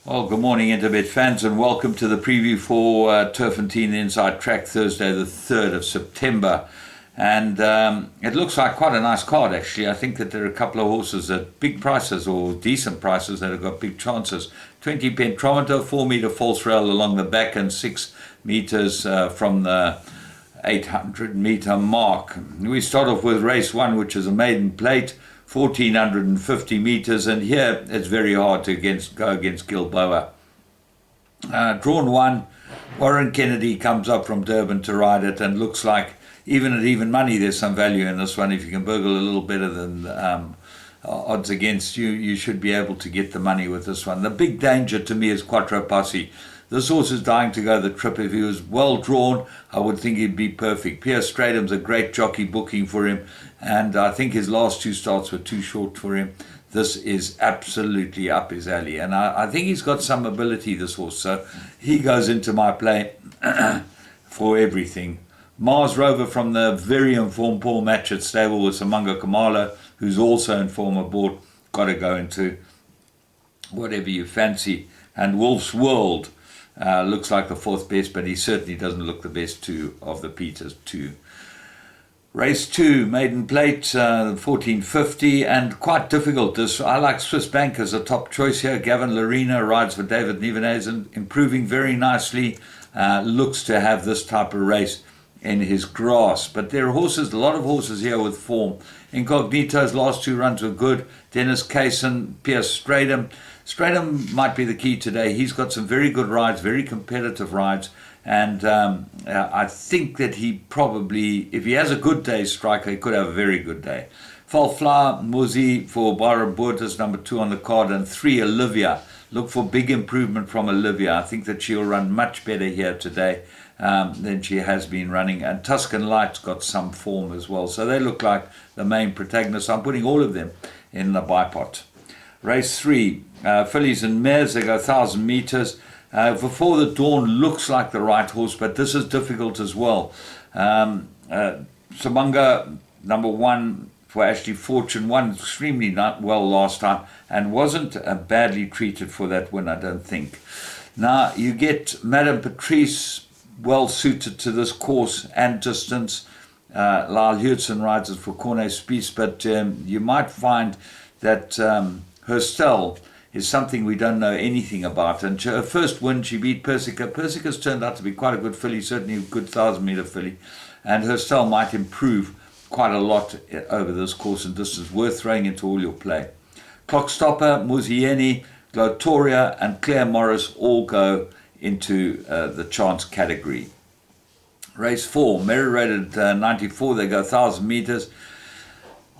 Well, good morning, Interbet fans, and welcome to the preview for Turffontein Inside Track Thursday, the 3rd of September. And it looks like quite a nice card, actually. I think that there are a couple of horses at big prices or decent prices that have got big chances. 20 Pentrometer, 4-meter false rail along the back, and 6 meters from the 800-meter mark. We start off with race 1, which is a maiden plate. 1450 meters, and here it's very hard to go against Gilboa. Drawn 1, Warren Kennedy comes up from Durban to ride it, and looks like even at even money there's some value in this one. If you can burgle a little better than odds against you, you should be able to get the money with this one. The big danger to me is Quattro Passi. This horse is dying to go the trip. If he was well drawn, I would think he'd be perfect. Pierre Stradham's a great jockey booking for him, and I think his last 2 starts were too short for him. This is absolutely up his alley, and I think he's got some ability, this horse, so he goes into my play for everything. Mars Rover from the very informed Paul Matchett stable with Samanga Kamalo, who's also in form aboard. Got to go into whatever you fancy. And Wolf's World looks like the 4th best, but he certainly doesn't look the best of the Peters 2. Race 2, maiden plate, 1450, and quite difficult. I like Swiss Bank as a top choice here. Gavin Larena rides for David Nievenhuizen, improving very nicely. Looks to have this type of race in his grasp. But there are horses, a lot of horses here with form. Incognito's last 2 runs were good. Dennis Kaysen, Pierce Stradham. Stradham might be the key today. He's got some very good rides, very competitive rides. And I think that he probably, if he has a good day, striker, he could have a very good day. Falfla Muzi for Byron Bortas, number 2 on the card, and 3 Olivia. Look for big improvement from Olivia. I think that she'll run much better here today than she has been running. And Tuscan Light's got some form as well. So they look like the main protagonists. I'm putting all of them in the bipot. Race 3, fillies and mares, they go 1,000 meters. Before the Dawn looks like the right horse, but this is difficult as well. Samanga, number 1 for Ashley Fortune, won extremely well last time and wasn't badly treated for that win, I don't think. Now you get Madame Patrice, well suited to this course and distance. Lyle Hudson rides it for Corne Spies, but you might find that Herstel is something we don't know anything about. And her first win, she beat Persica. Persica's turned out to be quite a good filly, certainly a good 1,000-meter filly. And Herstel might improve quite a lot over this course and distance. Worth throwing into all your play. Clockstopper, Muzieni, Glotoria, and Claire Morris all go into the chance category. Race 4, merit rated 94, they go 1,000 meters.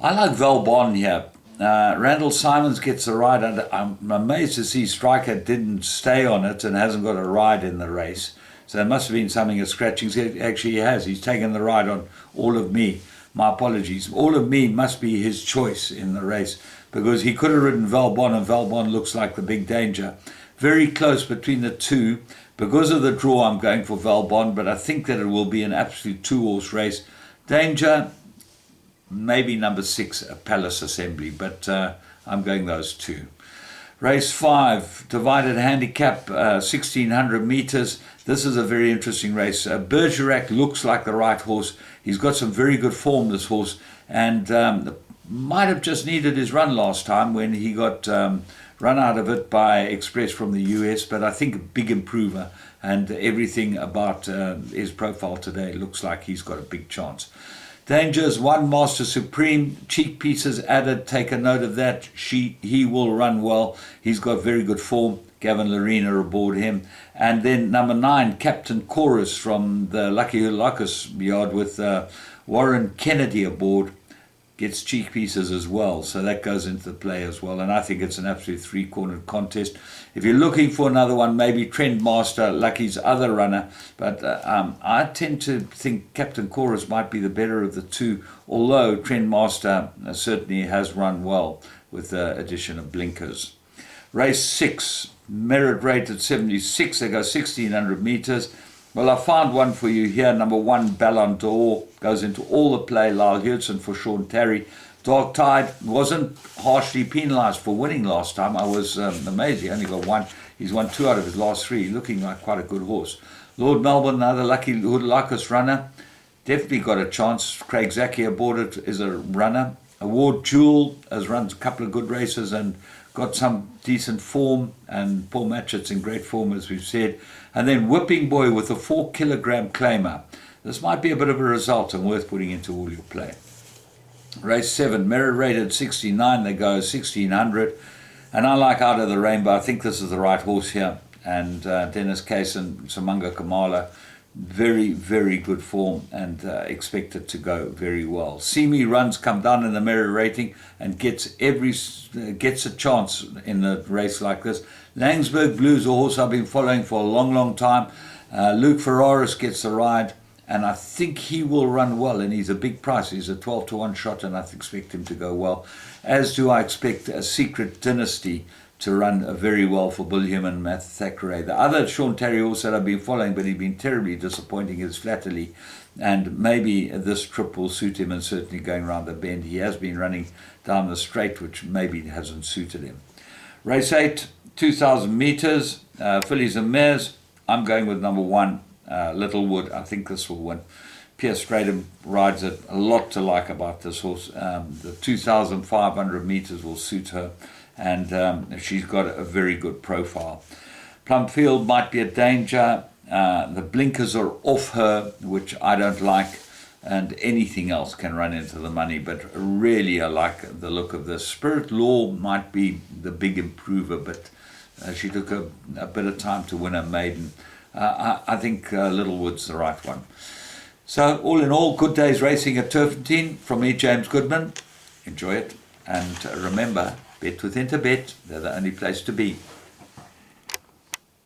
I like Valbon here. Randall Simons gets the ride, and I'm amazed to see Striker didn't stay on it and hasn't got a ride in the race. So there must have been something of scratchings. Actually, he has. He's taken the ride on All of Me. My apologies. All of Me must be his choice in the race, because he could have ridden Valbon, and Valbon looks like the big danger. Very close between the two. Because of the draw, I'm going for Valbon, but I think that it will be an absolute 2-horse race. Danger, maybe number 6, a Palace Assembly, but I'm going those 2. Race 5, divided handicap, 1,600 meters. This is a very interesting race. Bergerac looks like the right horse. He's got some very good form, this horse, and might have just needed his run last time when he got run out of it by Express from the US, but I think a big improver, and everything about his profile today looks like he's got a big chance. Dangers, 1 Master Supreme, cheek pieces added, take a note of that. He will run well. He's got very good form. Gavin Larena aboard him. And then number 9, Captain Chorus from the Lucky Locus yard with Warren Kennedy aboard. Gets cheek pieces as well, so that goes into the play as well, and I think it's an absolute 3-cornered contest. If you're looking for another one, maybe Trendmaster, Lucky's other runner, but I tend to think Captain Chorus might be the better of the 2, although Trendmaster certainly has run well with the addition of blinkers. Race 6, merit rated 76, they go 1,600 meters. Well, I found one for you here. Number 1, Ballon d'Or, goes into all the play. Lyle Hudson for Sean Terry. Dark Tide wasn't harshly penalised for winning last time. I was amazed. He only got one. He's won 2 out of his last 3, looking like quite a good horse. Lord Melbourne, another lucky Hoodlakis runner. Definitely got a chance. Craig Zaki aboard it is a runner. Award Jewel has run a couple of good races and got some decent form. And Paul Matchett's in great form, as we've said. And then Whipping Boy with a 4-kilogram claimer. This might be a bit of a result and worth putting into all your play. Race 7, Mirror rated 69, they go 1600. And I like Out of the Rainbow. I think this is the right horse here. And Dennis Case and Samanga Kamala, very, very good form and expected to go very well. Simi runs come down in the Mirror rating and gets a chance in a race like this. Langsberg Blues, a horse I've been following for a long, long time. Luke Ferraris gets the ride. And I think he will run well, and he's a big price. He's a 12-1 shot, and I expect him to go well. As do I expect a Secret Dynasty to run very well for William and Matt Thackeray. The other Sean Terry horse that I've been following, but he's been terribly disappointing, is Flatterly. And maybe this trip will suit him, and certainly going around the bend. He has been running down the straight, which maybe hasn't suited him. Race 8, 2,000 metres, fillies and mares. I'm going with number 1. Littlewood. I think this will win. Pierce Stratham rides it. A lot to like about this horse. The 2,500 metres will suit her, and she's got a very good profile. Plumfield might be a danger. The blinkers are off her, which I don't like, and anything else can run into the money, but really I like the look of this. Spirit Law might be the big improver, but she took a bit of time to win her maiden. I think Littlewood's the right one. So, all in all, good day's racing at Turffontein. From me, James Goodman. Enjoy it. And remember, bet with Interbet. They're the only place to be.